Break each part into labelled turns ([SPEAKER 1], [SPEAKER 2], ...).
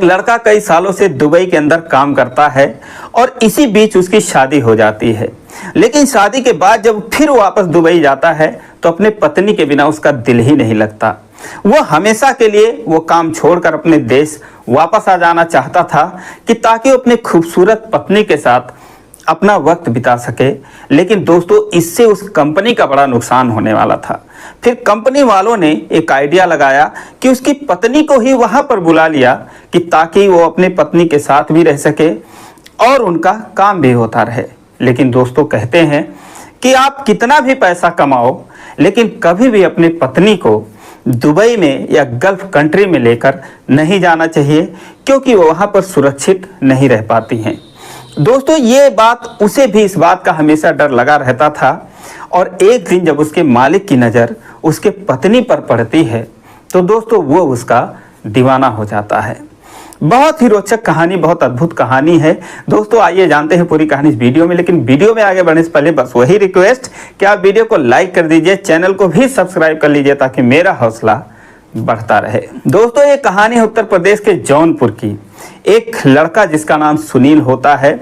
[SPEAKER 1] एक लड़का कई सालों से दुबई के अंदर काम करता है और इसी बीच उसकी शादी हो जाती है। लेकिन शादी के बाद जब फिर वापस दुबई जाता है तो अपने पत्नी के बिना उसका दिल ही नहीं लगता। वो हमेशा के लिए वो काम छोड़कर अपने देश वापस आ जाना चाहता था कि ताकि वो अपने खूबसूरत पत्नी के साथ अपना वक्त बिता सके। लेकिन दोस्तों, इससे उस कंपनी का बड़ा नुकसान होने वाला था। फिर कंपनी वालों ने एक आइडिया लगाया कि उसकी पत्नी को ही वहां पर बुला लिया कि ताकि वो अपने पत्नी के साथ भी रह सके और उनका काम भी होता रहे। लेकिन दोस्तों, कहते हैं कि आप कितना भी पैसा कमाओ लेकिन कभी भी अपनी पत्नी को दुबई में या गल्फ कंट्री में लेकर नहीं जाना चाहिए, क्योंकि वो वहाँ पर सुरक्षित नहीं रह पाती हैं। दोस्तों, ये बात उसे भी इस बात का हमेशा डर लगा रहता था और एक दिन जब उसके मालिक की नज़र उसके पत्नी पर पड़ती है तो दोस्तों वो उसका दीवाना हो जाता है। बहुत ही रोचक कहानी, बहुत अद्भुत कहानी है। दोस्तों, आइए जानते हैं पूरी कहानी इस वीडियो में। लेकिन वीडियो में आगे बढ़ने से पहले बस वही रिक्वेस्ट कि आप वीडियो को लाइक कर दीजिए, चैनल को भी सब्सक्राइब कर लीजिए ताकि मेरा हौसला बढ़ता रहे। दोस्तों, ये कहानी है उत्तर प्रदेश के जौनपुर की। एक लड़का जिसका नाम सुनील होता है,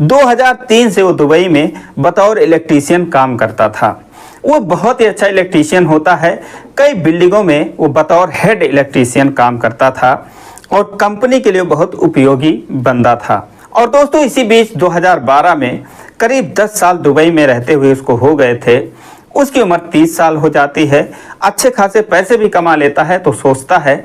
[SPEAKER 1] 2003 से वो दुबई में बतौर इलेक्ट्रीशियन काम करता था। वो बहुत ही अच्छा इलेक्ट्रीशियन होता है। कई बिल्डिंगों में वो बतौर हेड इलेक्ट्रीशियन काम करता था और कंपनी के लिए बहुत उपयोगी बंदा था। और दोस्तों, इसी बीच 2012 में करीब 10 साल दुबई में रहते हुए उसको हो गए थे। उसकी उम्र 30 साल हो जाती है। अच्छे खासे पैसे भी कमा लेता है तो सोचता है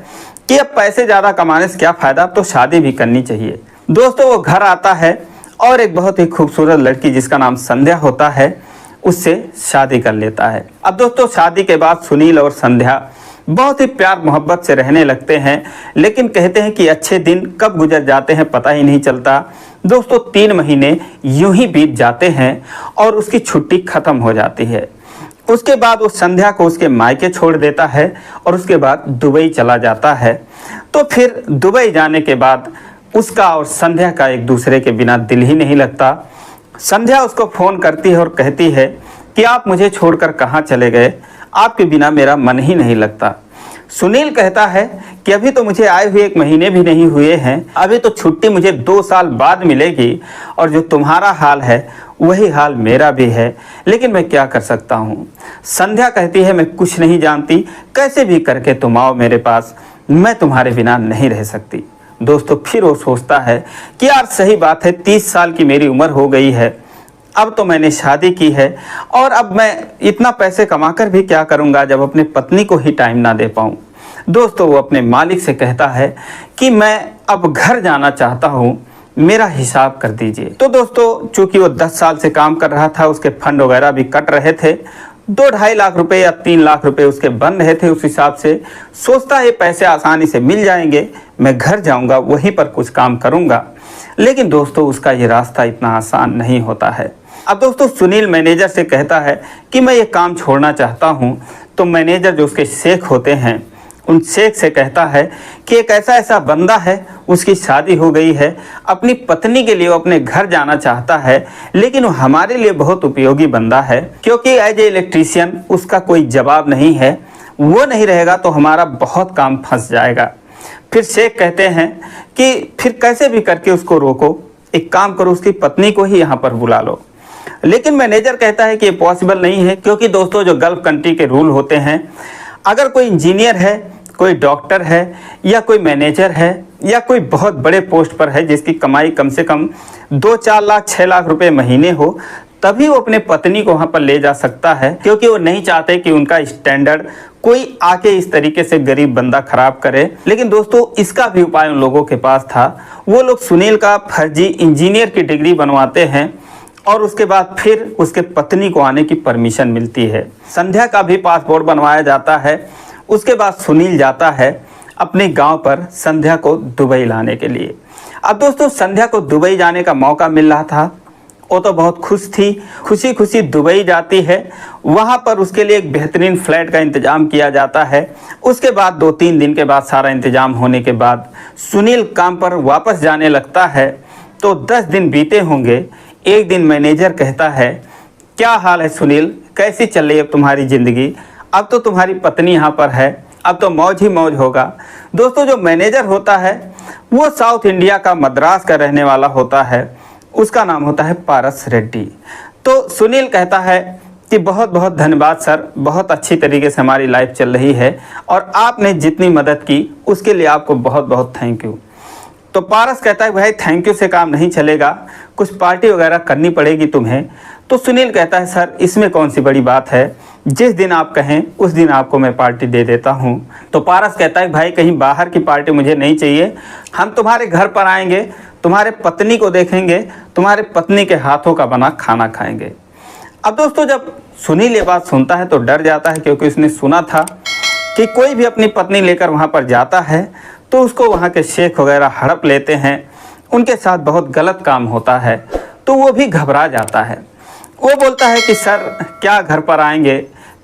[SPEAKER 1] कि अब पैसे ज़्यादा कमाने से क्या फ़ायदा, अब तो शादी भी करनी चाहिए। दोस्तों, वो घर आता है और एक बहुत ही खूबसूरत लड़की जिसका नाम संध्या होता है उससे शादी कर लेता है। अब दोस्तों, शादी के बाद सुनील और संध्या बहुत ही प्यार मोहब्बत से रहने लगते हैं। लेकिन कहते हैं कि अच्छे दिन कब गुजर जाते हैं पता ही नहीं चलता। दोस्तों, 3 महीने यूं ही बीत जाते हैं और उसकी छुट्टी ख़त्म हो जाती है। उसके बाद वो संध्या को उसके मायके छोड़ देता है और उसके बाद दुबई चला जाता है। तो फिर दुबई जाने के बाद उसका और संध्या का एक दूसरे के बिना दिल ही नहीं लगता। संध्या उसको फ़ोन करती है और कहती है कि आप मुझे छोड़कर कहाँ चले गए, आपके बिना मेरा मन ही नहीं लगता। सुनील कहता है कि अभी तो मुझे आए हुए 1 महीने भी नहीं हुए हैं, अभी तो छुट्टी मुझे 2 साल बाद मिलेगी और जो तुम्हारा हाल है वही हाल मेरा भी है, लेकिन मैं क्या कर सकता हूँ। संध्या कहती है मैं कुछ नहीं जानती, कैसे भी करके तुम आओ मेरे पास, मैं तुम्हारे बिना नहीं रह सकती। दोस्तों, फिर वो सोचता है कि यार सही बात है, 30 साल की मेरी उम्र हो गई है, अब तो मैंने शादी की है और अब मैं इतना पैसे कमाकर भी क्या करूँगा जब अपने पत्नी को ही टाइम ना दे पाऊँ। दोस्तों, वो अपने मालिक से कहता है कि मैं अब घर जाना चाहता हूँ, मेरा हिसाब कर दीजिए। तो दोस्तों, चूंकि वो 10 साल से काम कर रहा था, उसके फंड वगैरह भी कट रहे थे, 2-2.5 लाख रुपए या 3 लाख रुपए उसके बन रहे थे। उस हिसाब से सोचता है पैसे आसानी से मिल जाएंगे, मैं घर जाऊंगा, वहीं पर कुछ काम करूंगा। लेकिन दोस्तों, उसका ये रास्ता इतना आसान नहीं होता है। अब दोस्तों, सुनील मैनेजर से कहता है कि मैं ये काम छोड़ना चाहता हूँ। तो मैनेजर जो उसके शेख होते हैं उन शेख से कहता है कि एक ऐसा बंदा है, उसकी शादी हो गई है, अपनी पत्नी के लिए वो अपने घर जाना चाहता है, लेकिन वो हमारे लिए बहुत उपयोगी बंदा है, क्योंकि एज ए इलेक्ट्रीशियन उसका कोई जवाब नहीं है, वो नहीं रहेगा तो हमारा बहुत काम फंस जाएगा। फिर शेख कहते हैं कि फिर कैसे भी करके उसको रोको, एक काम करो, उसकी पत्नी को ही यहाँ पर बुला लो। लेकिन मैनेजर कहता है कि ये पॉसिबल नहीं है, क्योंकि दोस्तों जो गल्फ कंट्री के रूल होते हैं, अगर कोई इंजीनियर है, कोई डॉक्टर है या कोई मैनेजर है या कोई बहुत बड़े पोस्ट पर है जिसकी कमाई कम से कम 2-4 लाख 6 लाख रुपए महीने हो, तभी वो अपने पत्नी को वहाँ पर ले जा सकता है, क्योंकि वो नहीं चाहते कि उनका स्टैंडर्ड कोई आके इस तरीके से गरीब बंदा खराब करे। लेकिन दोस्तों, इसका भी उपाय उन लोगों के पास था। वो लोग सुनील का फर्जी इंजीनियर की डिग्री बनवाते हैं और उसके बाद फिर उसके पत्नी को आने की परमिशन मिलती है। संध्या का भी पासपोर्ट बनवाया जाता है। उसके बाद सुनील जाता है अपने गांव पर संध्या को दुबई लाने के लिए। अब दोस्तों, संध्या को दुबई जाने का मौका मिल रहा था। वो तो बहुत खुश थी, खुशी खुशी दुबई जाती है। वहाँ पर उसके लिए एक बेहतरीन फ्लैट का इंतज़ाम किया जाता है। उसके बाद 2-3 दिन के बाद सारा इंतज़ाम होने के बाद सुनील काम पर वापस जाने लगता है। तो 10 दिन बीते होंगे। एक दिन मैनेजर कहता है, क्या हाल है सुनील, कैसी चल रही है तुम्हारी ज़िंदगी, अब तो तुम्हारी पत्नी यहाँ पर है, अब तो मौज ही मौज होगा। दोस्तों, जो मैनेजर होता है वो साउथ इंडिया का मद्रास का रहने वाला होता है, उसका नाम होता है पारस रेड्डी। तो सुनील कहता है कि बहुत बहुत धन्यवाद सर, बहुत अच्छी तरीके से हमारी लाइफ चल रही है और आपने जितनी मदद की उसके लिए आपको बहुत बहुत थैंक यू। तो पारस कहता है भाई थैंक यू से काम नहीं चलेगा, कुछ पार्टी वगैरह करनी पड़ेगी तुम्हें। तो सुनील कहता है सर इसमें कौन सी बड़ी बात है, जिस दिन आप कहें उस दिन आपको मैं पार्टी दे देता हूं। तो पारस कहता है भाई कहीं बाहर की पार्टी मुझे नहीं चाहिए, हम तुम्हारे घर पर आएंगे, तुम्हारे पत्नी को देखेंगे, तुम्हारे पत्नी के हाथों का बना खाना खाएंगे। अब दोस्तों जब सुनील ये बात सुनता है तो डर जाता है, क्योंकि उसने सुना था कि कोई भी अपनी पत्नी लेकर वहाँ पर जाता है तो उसको वहाँ के शेख वगैरह हड़प लेते हैं, उनके साथ बहुत गलत काम होता है। तो वो भी घबरा जाता है। वो बोलता है कि सर क्या घर पर आएंगे,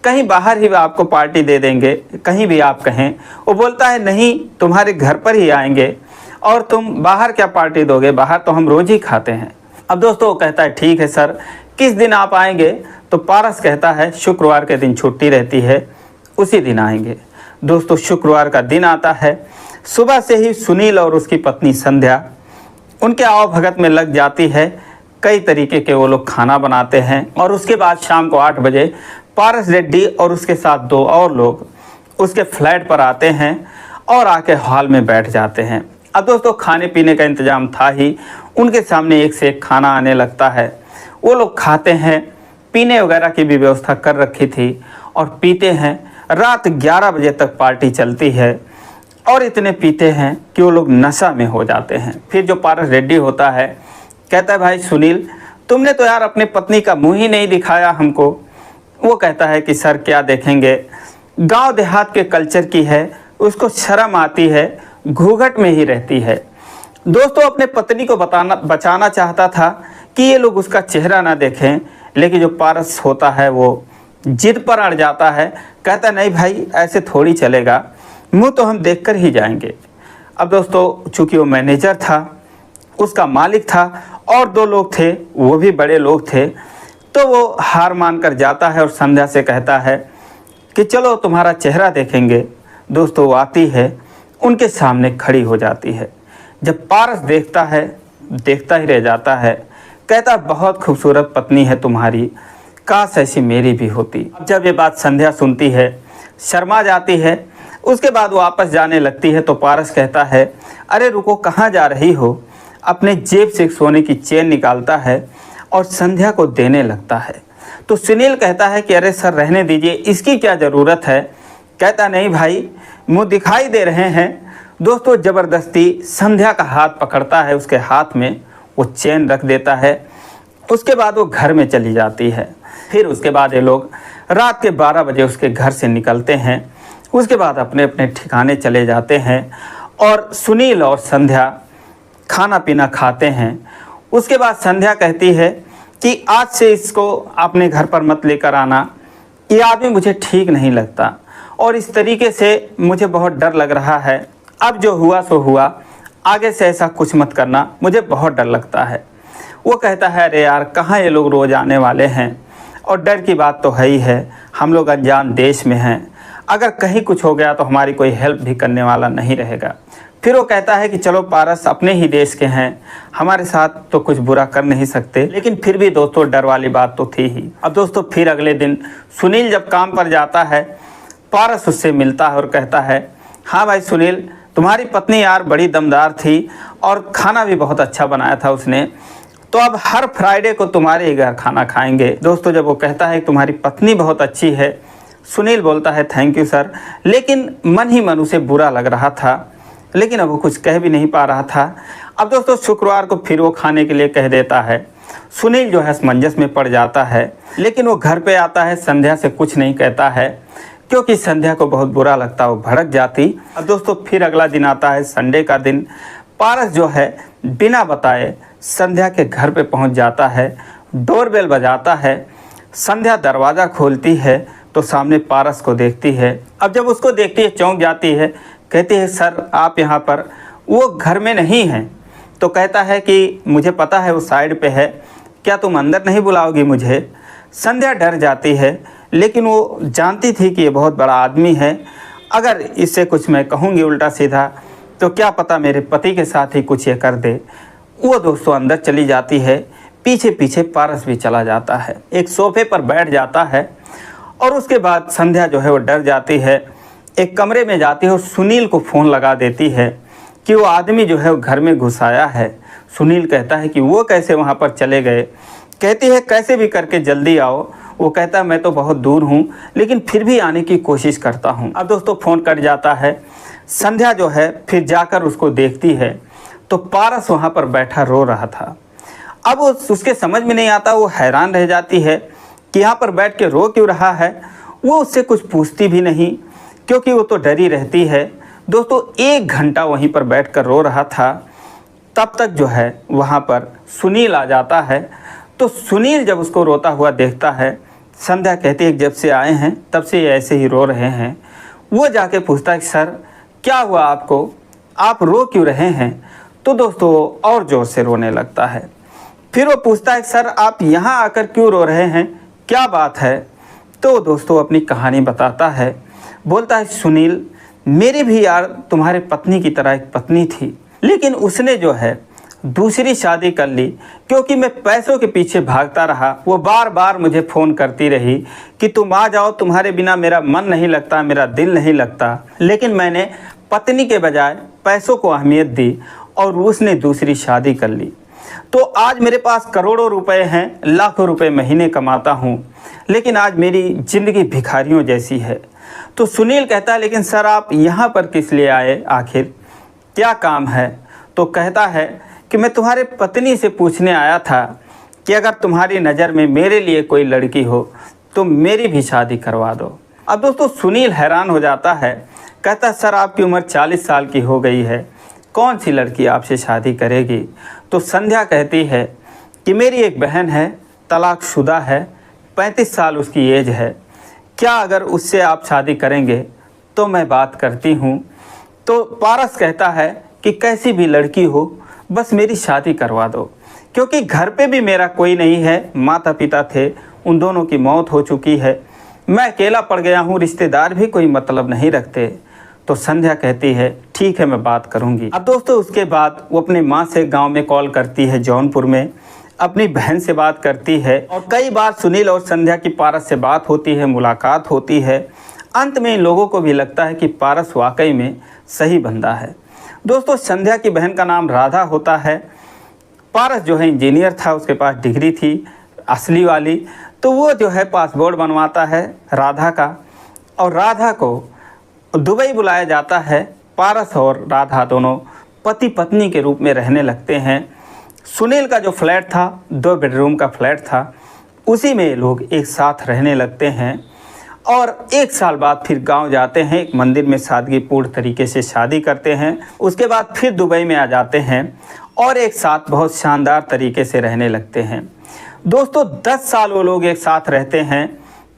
[SPEAKER 1] कहीं बाहर ही आपको पार्टी दे देंगे, कहीं भी आप कहें। वो बोलता है नहीं, तुम्हारे घर पर ही आएंगे और तुम बाहर क्या पार्टी दोगे, बाहर तो हम रोज़ ही खाते हैं। अब दोस्तों वो कहता है ठीक है सर, किस दिन आप आएंगे। तो पारस कहता है शुक्रवार के दिन छुट्टी रहती है, उसी दिन आएंगे। दोस्तों शुक्रवार का दिन आता है, सुबह से ही सुनील और उसकी पत्नी संध्या उनके आवभगत में लग जाती है। कई तरीके के वो लोग खाना बनाते हैं और उसके बाद शाम को 8 बजे पारस रेड्डी और उसके साथ 2 और लोग उसके फ्लैट पर आते हैं और आके हॉल में बैठ जाते हैं। अब दोस्तों खाने पीने का इंतज़ाम था ही, उनके सामने एक से एक खाना आने लगता है। वो लोग खाते हैं, पीने वगैरह की भी व्यवस्था कर रखी थी और पीते हैं। रात 11 बजे तक पार्टी चलती है और इतने पीते हैं कि वो लोग नशा में हो जाते हैं। फिर जो पारस रेड्डी होता है कहता है भाई सुनील तुमने तो यार अपने पत्नी का मुंह ही नहीं दिखाया हमको। वो कहता है कि सर क्या देखेंगे, गांव देहात के कल्चर की है, उसको शर्म आती है, घूंघट में ही रहती है। दोस्तों अपने पत्नी को बचाना चाहता था कि ये लोग उसका चेहरा ना देखें, लेकिन जो पारस होता है वो जिद पर अड़ जाता है। कहता नहीं भाई ऐसे थोड़ी चलेगा, मुंह तो हम देखकर ही जाएंगे। अब दोस्तों चूँकि वो मैनेजर था, उसका मालिक था और 2 लोग थे, वो भी बड़े लोग थे, तो वो हार मान कर जाता है और संध्या से कहता है कि चलो तुम्हारा चेहरा देखेंगे। दोस्तों वो आती है, उनके सामने खड़ी हो जाती है। जब पारस देखता है, देखता ही रह जाता है। कहता बहुत खूबसूरत पत्नी है तुम्हारी, काश ऐसी मेरी भी होती। जब ये बात संध्या सुनती है, शर्मा जाती है। उसके बाद वो वापस जाने लगती है तो पारस कहता है अरे रुको, कहाँ जा रही हो। अपने जेब से एक सोने की चेन निकालता है और संध्या को देने लगता है। तो सुनील कहता है कि अरे सर रहने दीजिए, इसकी क्या ज़रूरत है। कहता नहीं भाई, मुँह दिखाई दे रहे हैं। दोस्तों ज़बरदस्ती संध्या का हाथ पकड़ता है, उसके हाथ में वो चेन रख देता है। उसके बाद वो घर में चली जाती है। फिर उसके बाद ये लोग रात के 12 बजे उसके घर से निकलते हैं। उसके बाद अपने अपने ठिकाने चले जाते हैं और सुनील और संध्या खाना पीना खाते हैं। उसके बाद संध्या कहती है कि आज से इसको अपने घर पर मत लेकर आना, ये आदमी मुझे ठीक नहीं लगता और इस तरीके से मुझे बहुत डर लग रहा है। अब जो हुआ सो हुआ, आगे से ऐसा कुछ मत करना, मुझे बहुत डर लगता है। वो कहता है अरे यार कहाँ ये लोग रोज़ आने वाले हैं और डर की बात तो है ही है, हम लोग अनजान देश में हैं, अगर कहीं कुछ हो गया तो हमारी कोई हेल्प भी करने वाला नहीं रहेगा। फिर वो कहता है कि चलो पारस अपने ही देश के हैं, हमारे साथ तो कुछ बुरा कर नहीं सकते, लेकिन फिर भी दोस्तों डर वाली बात तो थी ही। अब दोस्तों फिर अगले दिन सुनील जब काम पर जाता है, पारस उससे मिलता है और कहता है हाँ भाई सुनील, तुम्हारी पत्नी यार बड़ी दमदार थी और खाना भी बहुत अच्छा बनाया था उसने, तो अब हर फ्राइडे को तुम्हारे ही घर खाना खाएंगे। दोस्तों जब वो कहता है तुम्हारी पत्नी बहुत अच्छी है, सुनील बोलता है थैंक यू सर, लेकिन मन ही मन उसे बुरा लग रहा था, लेकिन अब वो कुछ कह भी नहीं पा रहा था। अब दोस्तों शुक्रवार को फिर वो खाने के लिए कह देता है। सुनील जो है असमंजस में पड़ जाता है, लेकिन वो घर पे आता है, संध्या से कुछ नहीं कहता है क्योंकि संध्या को बहुत बुरा लगता, वो भड़क जाती। अब दोस्तों फिर अगला दिन आता है, संडे का दिन। पारस जो है बिना बताए संध्या के घर पे पहुंच जाता है, डोरबेल बजाता है। संध्या दरवाज़ा खोलती है तो सामने पारस को देखती है। अब जब उसको देखती है चौंक जाती है, कहती है सर आप यहाँ पर। वो घर में नहीं हैं। तो कहता है कि मुझे पता है वो साइड पे है, क्या तुम अंदर नहीं बुलाओगी मुझे। संध्या डर जाती है, लेकिन वो जानती थी कि ये बहुत बड़ा आदमी है, अगर इससे कुछ मैं कहूँगी उल्टा सीधा तो क्या पता मेरे पति के साथ ही कुछ ये कर दे। वो दोस्तों अंदर चली जाती है, पीछे पीछे पारस भी चला जाता है, एक सोफे पर बैठ जाता है और उसके बाद संध्या जो है वो डर जाती है, एक कमरे में जाती है और सुनील को फ़ोन लगा देती है कि वो आदमी जो है वो घर में घुस आया है। सुनील कहता है कि वो कैसे वहाँ पर चले गए। कहती है कैसे भी करके जल्दी आओ। वो कहता है मैं तो बहुत दूर हूँ लेकिन फिर भी आने की कोशिश करता हूँ। अब दोस्तों फ़ोन कट जाता है। संध्या जो है फिर जाकर उसको देखती है तो पारस वहाँ पर बैठा रो रहा था। अब उसके समझ में नहीं आता, वो हैरान रह जाती है कि यहाँ पर बैठ के रो क्यों रहा है। वो उससे कुछ पूछती भी नहीं क्योंकि वो तो डरी रहती है। दोस्तों 1 घंटा वहीं पर बैठकर रो रहा था। तब तक जो है वहाँ पर सुनील आ जाता है। तो सुनील जब उसको रोता हुआ देखता है, संध्या कहती है जब से आए हैं तब से ये ऐसे ही रो रहे हैं। वो जाके पूछता है सर क्या हुआ आपको, आप रो क्यों रहे हैं। तो दोस्तों और ज़ोर से रोने लगता है। फिर वो पूछता है सर आप यहाँ आकर क्यों रो रहे हैं, क्या बात है। तो दोस्तों अपनी कहानी बताता है, बोलता है सुनील मेरी भी यार तुम्हारे पत्नी की तरह एक पत्नी थी, लेकिन उसने जो है दूसरी शादी कर ली क्योंकि मैं पैसों के पीछे भागता रहा। वो बार बार मुझे फ़ोन करती रही कि तुम आ जाओ, तुम्हारे बिना मेरा मन नहीं लगता, मेरा दिल नहीं लगता। लेकिन मैंने पत्नी के बजाय पैसों को अहमियत दी और उसने दूसरी शादी कर ली। तो आज मेरे पास करोड़ों रुपए हैं, लाखों रुपए महीने कमाता हूँ, लेकिन आज मेरी ज़िंदगी भिखारियों जैसी है। तो सुनील कहता है लेकिन सर आप यहाँ पर किस लिए आए, आखिर क्या काम है। तो कहता है कि मैं तुम्हारे पत्नी से पूछने आया था कि अगर तुम्हारी नज़र में मेरे लिए कोई लड़की हो तो मेरी भी शादी करवा दो। अब दोस्तों सुनील हैरान हो जाता है, कहता सर आपकी उम्र 40 साल की हो गई है, कौन सी लड़की आपसे शादी करेगी। तो संध्या कहती है कि मेरी एक बहन है, तलाकशुदा है, 35 साल उसकी एज है, क्या अगर उससे आप शादी करेंगे तो मैं बात करती हूँ। तो पारस कहता है कि कैसी भी लड़की हो बस मेरी शादी करवा दो, क्योंकि घर पे भी मेरा कोई नहीं है, माता पिता थे उन दोनों की मौत हो चुकी है, मैं अकेला पड़ गया हूँ, रिश्तेदार भी कोई मतलब नहीं रखते। तो संध्या कहती है ठीक है मैं बात करूँगी। अब दोस्तों उसके बाद वो अपनी माँ से गाँव में कॉल करती है, जौनपुर में अपनी बहन से बात करती है और कई बार सुनील और संध्या की पारस से बात होती है, मुलाकात होती है। अंत में इन लोगों को भी लगता है कि पारस वाकई में सही बंदा है। दोस्तों संध्या की बहन का नाम राधा होता है। पारस जो है इंजीनियर था, उसके पास डिग्री थी असली वाली। तो वो जो है पासपोर्ट बनवाता है राधा का और राधा को दुबई बुलाया जाता है। पारस और राधा दोनों पति पत्नी के रूप में रहने लगते हैं। सुनील का जो फ्लैट था 2 बेडरूम का फ्लैट था, उसी में लोग एक साथ रहने लगते हैं और 1 साल बाद फिर गांव जाते हैं, एक मंदिर में सादगीपूर्ण तरीके से शादी करते हैं। उसके बाद फिर दुबई में आ जाते हैं और एक साथ बहुत शानदार तरीके से रहने लगते हैं। दोस्तों 10 साल वो लोग एक साथ रहते हैं।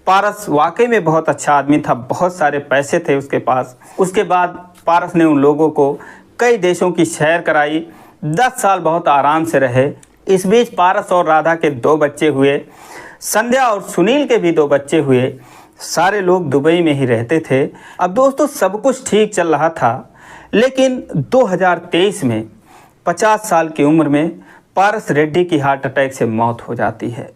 [SPEAKER 1] पारस वाकई में बहुत अच्छा आदमी था, बहुत सारे पैसे थे उसके पास। उसके बाद पारस ने उन लोगों को कई देशों की सैर कराई। 10 साल बहुत आराम से रहे। इस बीच पारस और राधा के 2 बच्चे हुए, संध्या और सुनील के भी 2 बच्चे हुए। सारे लोग दुबई में ही रहते थे। अब दोस्तों सब कुछ ठीक चल रहा था, लेकिन 2023 में 50 साल की उम्र में पारस रेड्डी की हार्ट अटैक से मौत हो जाती है।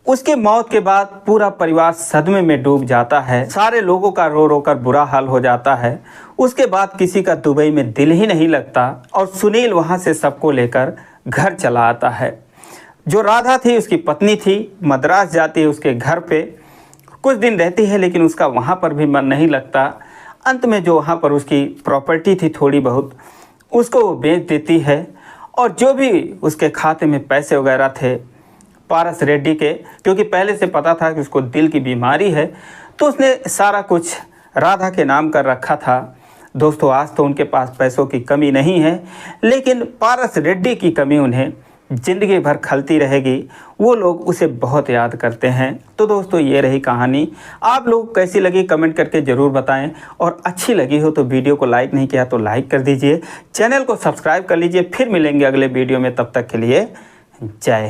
[SPEAKER 1] उसके मौत के बाद पूरा परिवार सदमे में डूब जाता है। सारे लोगों का रो रो कर बुरा हाल हो जाता है। उसके बाद किसी का दुबई में दिल ही नहीं लगता और सुनील वहाँ से सबको लेकर घर चला आता है। जो राधा थी उसकी पत्नी थी, मद्रास जाती है उसके घर पे, कुछ दिन रहती है लेकिन उसका वहाँ पर भी मन नहीं लगता। अंत में जो वहाँ पर उसकी प्रॉपर्टी थी थोड़ी बहुत, उसको वो बेच देती है और जो भी उसके खाते में पैसे वगैरह थे पारस रेड्डी के, क्योंकि पहले से पता था कि उसको दिल की बीमारी है, तो उसने सारा कुछ राधा के नाम कर रखा था। दोस्तों आज तो उनके पास पैसों की कमी नहीं है, लेकिन पारस रेड्डी की कमी उन्हें ज़िंदगी भर खलती रहेगी। वो लोग उसे बहुत याद करते हैं। तो दोस्तों ये रही कहानी। आप लोग कैसी लगी कमेंट करके ज़रूर बताएं और अच्छी लगी हो तो वीडियो को लाइक नहीं किया तो लाइक कर दीजिए, चैनल को सब्सक्राइब कर लीजिए। फिर मिलेंगे अगले वीडियो में, तब तक के लिए जय हिंद।